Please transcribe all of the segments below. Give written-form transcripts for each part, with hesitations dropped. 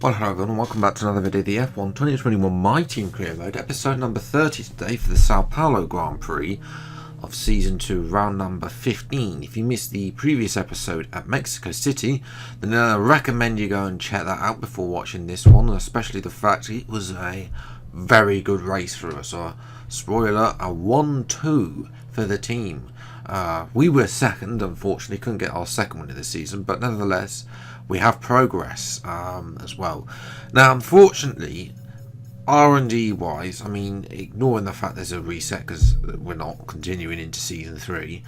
Well, hello everyone, and welcome back to another video of the F1 2021 My Team Career Mode, episode number 30 today for the Sao Paulo Grand Prix of Season 2, round number 15. If you missed the previous episode at Mexico City, then I recommend you go and check that out before watching this one, especially the fact it was a very good race for us. Spoiler, a 1-2 for the team. We were second, unfortunately, couldn't get our second win of the season, but nevertheless, we have progress as well. Now, unfortunately, R&D wise, I mean, ignoring the fact there's a reset because we're not continuing into season 3,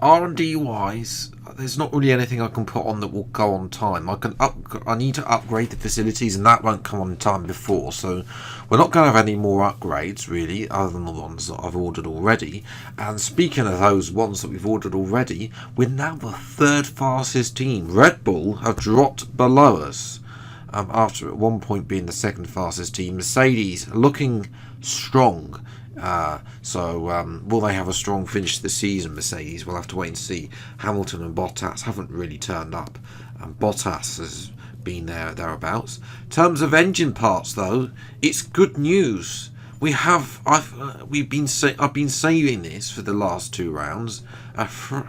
R&D wise, there's not really anything I can put on that will go on time. I need to upgrade the facilities, and that won't come on time before, so we're not going to have any more upgrades really, other than the ones that I've ordered already. And speaking of those ones that we've ordered already, we're now the third fastest team. Red Bull have dropped below us after at one point being the second fastest team. Mercedes looking strong. Will they have a strong finish to the season, Mercedes? We'll have to wait and see. Hamilton and Bottas haven't really turned up, and Bottas has been thereabouts. In terms of engine parts, though, it's good news. I've been saying this for the last 2 rounds.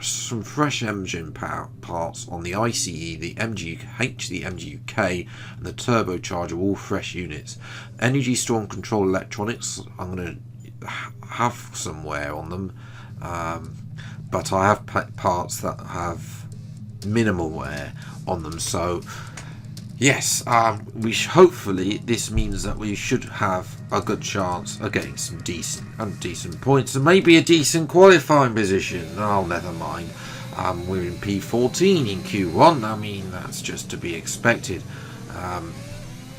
Some fresh engine parts on the ICE, the MGH, the MGUK, and the turbocharger, all fresh units. Energy Storm Control electronics, I'm going to have some wear on them, but I have parts that have minimal wear on them, so yes, hopefully this means that we should have a good chance of getting some decent points and maybe a decent qualifying position. Oh, never mind. We're in P14 in Q1. I mean, that's just to be expected.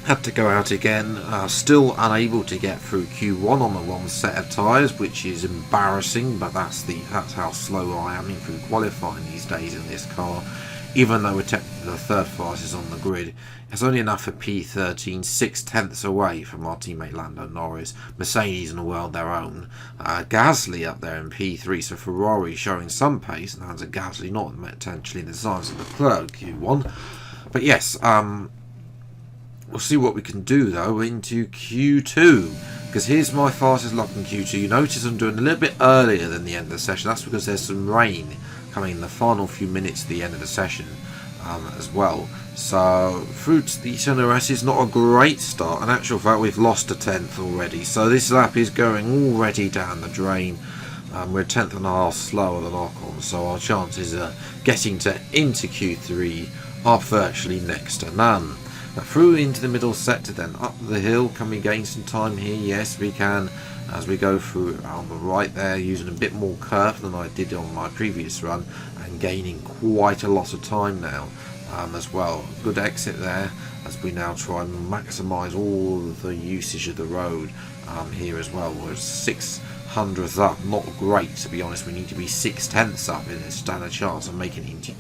Had to go out again, still unable to get through Q1 on the wrong set of tyres, which is embarrassing, but that's how slow I am through qualifying these days in this car. Even though we're technically the third fastest on the grid, it's only enough for P13, 6/10 away from our teammate Lando Norris. Mercedes in a world their own. Gasly up there in P3, so Ferrari showing some pace, and that's a Gasly not potentially in the size of the third Q1. But yes, we'll see what we can do though into Q2, because here's my fastest lap in Q2. You notice I'm doing a little bit earlier than the end of the session. That's because there's some rain coming in the final few minutes at the end of the session as well. So through to the TNRS is not a great start. In actual fact, we've lost a 10th already, so this lap is going already down the drain. We're a 10th and a half slower than Ocon, so our chances of getting into Q3 are virtually next to none. Now through into the middle sector, then up the hill. Can we gain some time here? Yes, we can, as we go through on the right there, using a bit more curve than I did on my previous run, and gaining quite a lot of time now as well. Good exit there, as we now try and maximise all of the usage of the road here as well. We're 600th up, not great to be honest. We need to be 6/10 up in a standard chance of making it into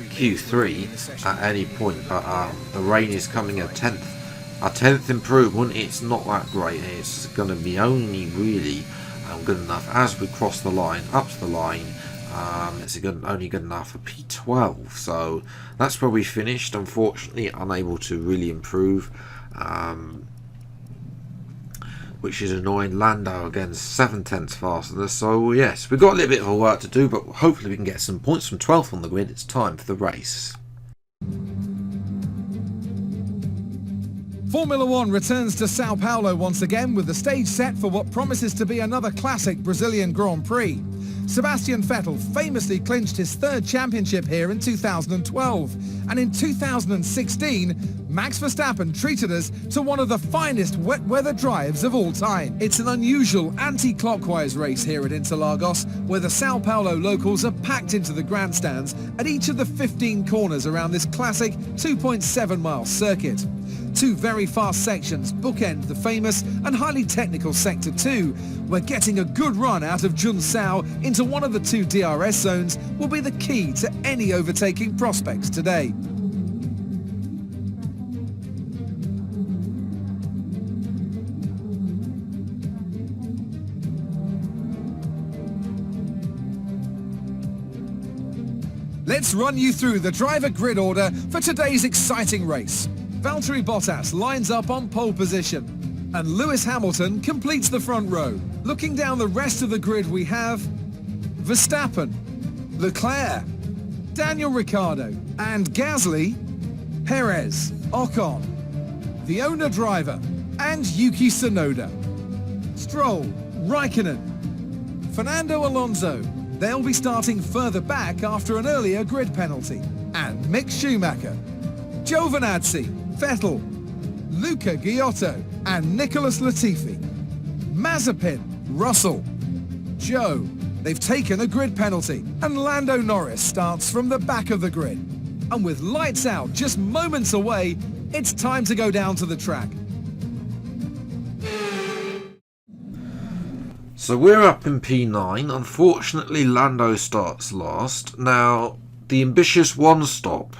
Q3 at any point, but the rain is coming a 10th improvement. It's not that great. It's going to be only really good enough as we cross the line up to the line. It's only good enough for P12, so that's where we finished. Unfortunately, unable to really improve, which is annoying. Lando again 7/10 faster than us, so yes, we've got a little bit of work to do, but hopefully we can get some points from 12th on the grid. It's time for the race. Formula One returns to Sao Paulo once again, with the stage set for what promises to be another classic Brazilian Grand Prix. Sebastian Vettel famously clinched his 3rd championship here in 2012, and in 2016, Max Verstappen treated us to one of the finest wet weather drives of all time. It's an unusual anti-clockwise race here at Interlagos, where the Sao Paulo locals are packed into the grandstands at each of the 15 corners around this classic 2.7-mile circuit. 2 very fast sections bookend the famous and highly technical Sector 2, where getting a good run out of Junsao into one of the 2 DRS zones will be the key to any overtaking prospects today. Let's run you through the driver grid order for today's exciting race. Valtteri Bottas lines up on pole position, and Lewis Hamilton completes the front row. Looking down the rest of the grid, we have Verstappen, Leclerc, Daniel Ricciardo, and Gasly, Perez, Ocon, the owner driver, and Yuki Tsunoda. Stroll, Raikkonen, Fernando Alonso. They'll be starting further back after an earlier grid penalty. And Mick Schumacher, Giovinazzi, Vettel, Luca Giotto, and Nicholas Latifi. Mazepin, Russell, Joe. They've taken a grid penalty, and Lando Norris starts from the back of the grid. And with lights out just moments away, it's time to go down to the track. So we're up in P9. Unfortunately, Lando starts last. Now, the ambitious one-stop.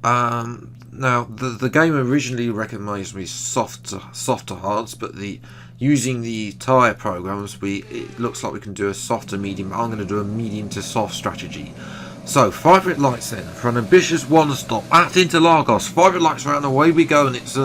Now, the game originally recommended me softer hards, but using the tyre programs, it looks like we can do a softer medium. I'm going to do a medium to soft strategy. So 5 red lights then for an ambitious one-stop at Interlagos. 5 red lights around, away we go, and it's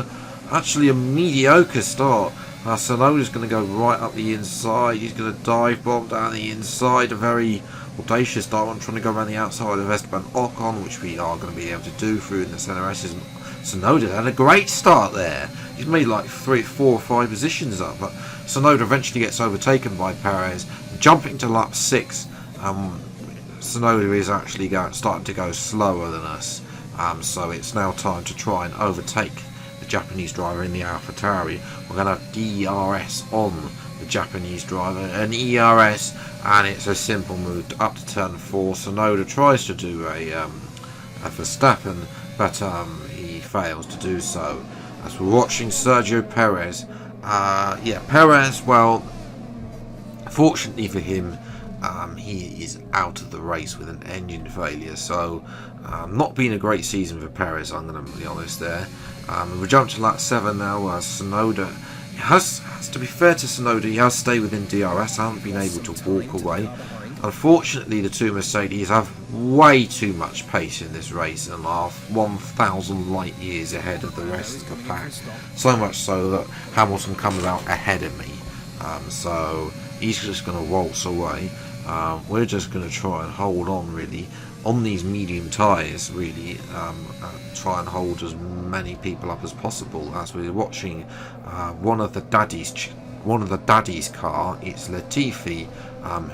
actually a mediocre start. Tsunoda's going to go right up the inside. He's going to dive bomb down the inside. A very audacious dive bomb, trying to go around the outside of Esteban Ocon, which we are going to be able to do through in the centre. Tsunoda had a great start there. He's made like 3, 4 or 5 positions up, but Tsunoda eventually gets overtaken by Perez. Jumping to lap 6, Tsunoda is actually starting to go slower than us. So it's now time to try and overtake the Japanese driver in the AlphaTauri. We're going to have DRS on the Japanese driver, an ERS, and it's a simple move up to turn 4. Tsunoda tries to do a Verstappen, but he fails to do so. As we're watching Sergio Perez, Perez, well, fortunately for him, he is out of the race with an engine failure, so not been a great season for Perez, I'm going to be honest there. We jump to lap 7 now. Tsunoda has to be fair to Tsunoda, he has stayed within DRS, hasn't been able to walk away. Unfortunately, the two Mercedes have way too much pace in this race and are 1,000 light years ahead of the rest of the pack. So much so that Hamilton comes out ahead of me. So he's just going to waltz away. We're just going to try and hold on really on these medium tyres, really try and hold as many people up as possible. As we're watching one of the daddies car, it's Latifi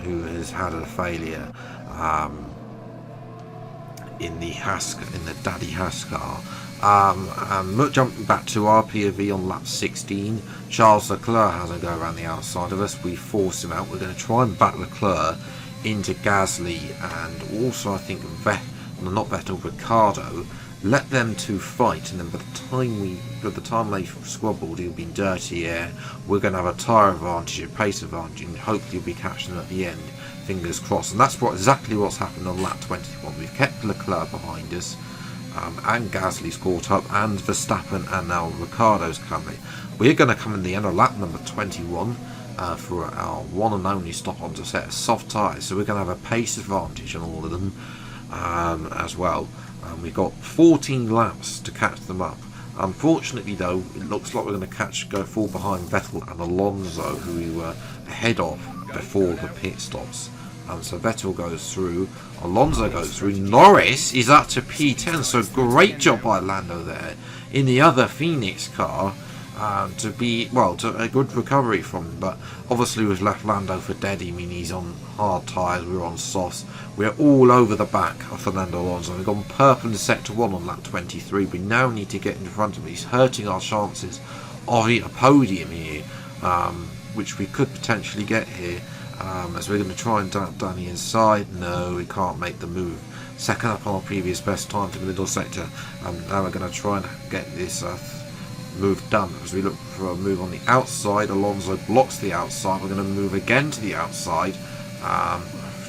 who has had a failure in the daddy Haas car. Jumping back to our POV on lap 16, Charles Leclerc has a go around the outside of us. We force him out. We're going to try and back Leclerc into Gasly, and also I think Ricciardo. Let them two fight, and then by the time they've squabbled, he'll be in dirty air. We're going to have a tyre advantage, a pace advantage, and hopefully we'll be catching them at the end. Fingers crossed. And that's exactly what's happened on lap 21. We've kept Leclerc behind us, and Gasly's caught up, and Verstappen, and now Ricciardo's coming. We're going to come in the end of lap number 21 for our one and only stop on to set a soft tyre. So we're going to have a pace advantage on all of them as well. We've got 14 laps to catch them up. Unfortunately though, it looks like we're going to fall behind Vettel and Alonso, who we were ahead of before the pit stops. So Vettel goes through, Alonso goes through, Norris is up to P10, so great job by Lando there in the other Phoenix car to a good recovery from him. But obviously we've left Lando for dead. I mean, he's on hard tyres, we're on softs. We're all over the back of Fernando Alonso. We've gone purple in sector 1 on lap 23. We now need to get in front of him. He's hurting our chances of a podium here, which we could potentially get here, as we're going to try and dump down the inside. No, we can't make the move. Second up on our previous best time to the middle sector. Now we're going to try and get this move done. As we look for a move on the outside, Alonso blocks the outside. We're going to move again to the outside.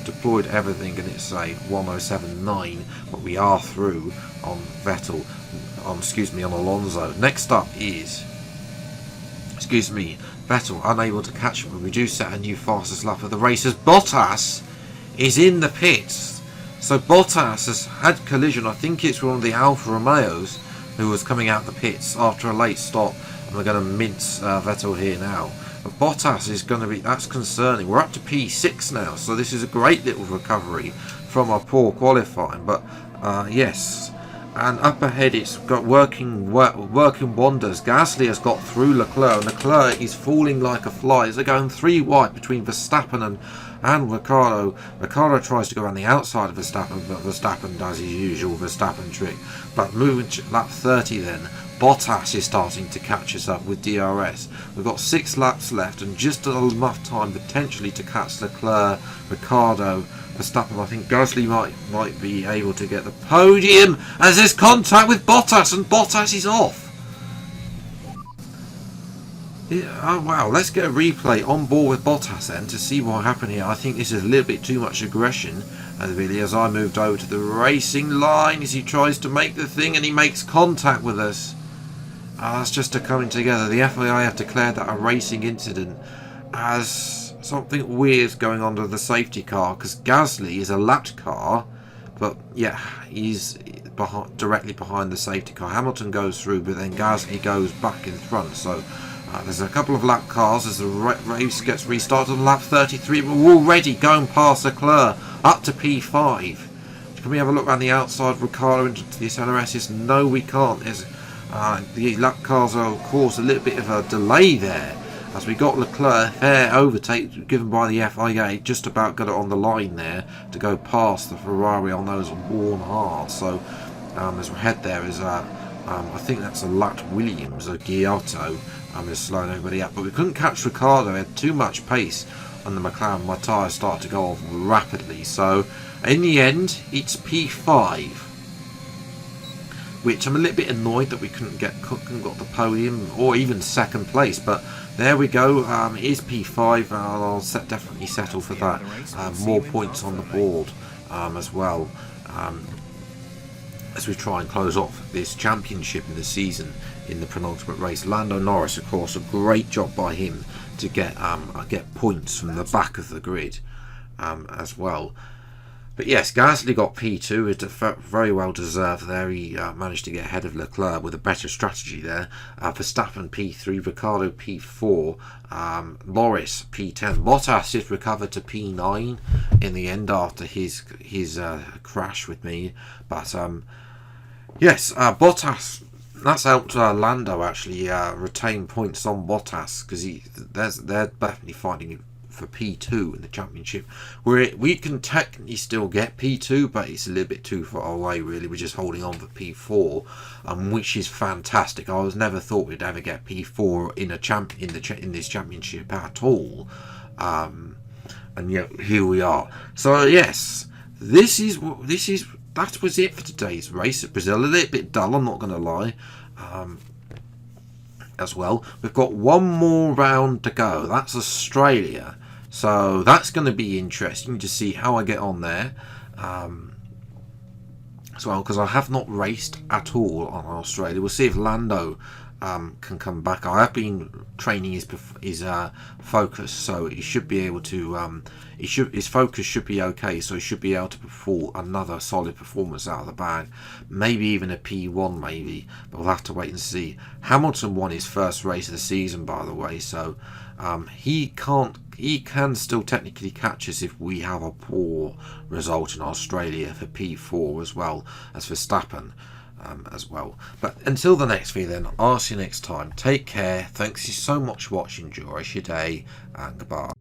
Deployed everything, and it's a 107.9, but we are through on on Alonso. Next up is Vettel, unable to catch him, but we do set a new fastest lap of the race as Bottas is in the pits. So Bottas has had collision. I think it's one of the Alfa Romeos who was coming out the pits after a late stop, and we're going to mince Vettel here now. But Bottas is going to be, that's concerning. We're up to P6 now, so this is a great little recovery from our poor qualifying. But yes, and up ahead it's got working wonders. Gasly has got through Leclerc, and Leclerc is falling like a fly. They're going 3 wide between Verstappen and Ricciardo. Ricciardo tries to go around the outside of Verstappen, but Verstappen does his usual Verstappen trick. But moving to lap 30 then, Bottas is starting to catch us up with DRS. We've got 6 laps left and just enough time potentially to catch Leclerc, Ricciardo, Verstappen. I think Gasly might be able to get the podium as there's contact with Bottas, and Bottas is off. Yeah, oh wow, let's get a replay on board with Bottas then to see what happened here. I think this is a little bit too much aggression really, as I moved over to the racing line as he tries to make the thing and he makes contact with us. It's just a coming together. The FIA have declared that a racing incident as something weird going on with the safety car, because Gasly is a lapped car, but yeah, he's directly behind the safety car. Hamilton goes through, but then Gasly goes back in front, so there's a couple of lap cars as the race gets restarted on lap 33, but we're already going past Leclerc up to P5. Can we have a look around the outside of Ricciardo into the SLRS? No, we can't. The lap cars are, of course, a little bit of a delay there, as we got Leclerc fair overtake given by the FIA, just about got it on the line there to go past the Ferrari on those worn hard. So as we head there is I think that's a Lat Williams, a Giotto, is slowing everybody up, but we couldn't catch Ricciardo. He had too much pace on the McLaren. My tyres started to go off rapidly, so in the end it's P5, which I'm a little bit annoyed that we couldn't got the podium or even second place, but there we go. It is P5, and I'll definitely settle for that. More points on the board as well, as we try and close off this championship in the season in the penultimate race. Lando Norris, of course, a great job by him to get points from the back of the grid as well. But yes, Gasly got P2. It's very well deserved there. He managed to get ahead of Leclerc with a better strategy there. Verstappen P3, Ricciardo P4, Norris P10. Bottas did recover to P9 in the end after his crash with me. But yes, Bottas, that's helped Lando actually retain points on Bottas, because they're definitely fighting for P2 in the championship, where we can technically still get P2, but it's a little bit too far away really. We're just holding on for P4, which is fantastic. I was never thought we'd ever get P4 in this championship at all, and yet here we are. So yes, that was it for today's race at Brazil. A little bit dull, I'm not going to lie. As well, we've got one more round to go. That's Australia, so that's going to be interesting to see how I get on there as well, because I have not raced at all on Australia. We'll see if Lando can come back. I have been training his focus, so he should be able to his focus should be okay, so he should be able to perform another solid performance out of the bag, maybe even a P1 maybe, but we'll have to wait and see. Hamilton won his first race of the season, by the way, so he can still technically catch us if we have a poor result in Australia for P4 as well as Verstappen as well. But until the next video then, I'll see you next time. Take care, thanks so much for watching, enjoy your day, and goodbye.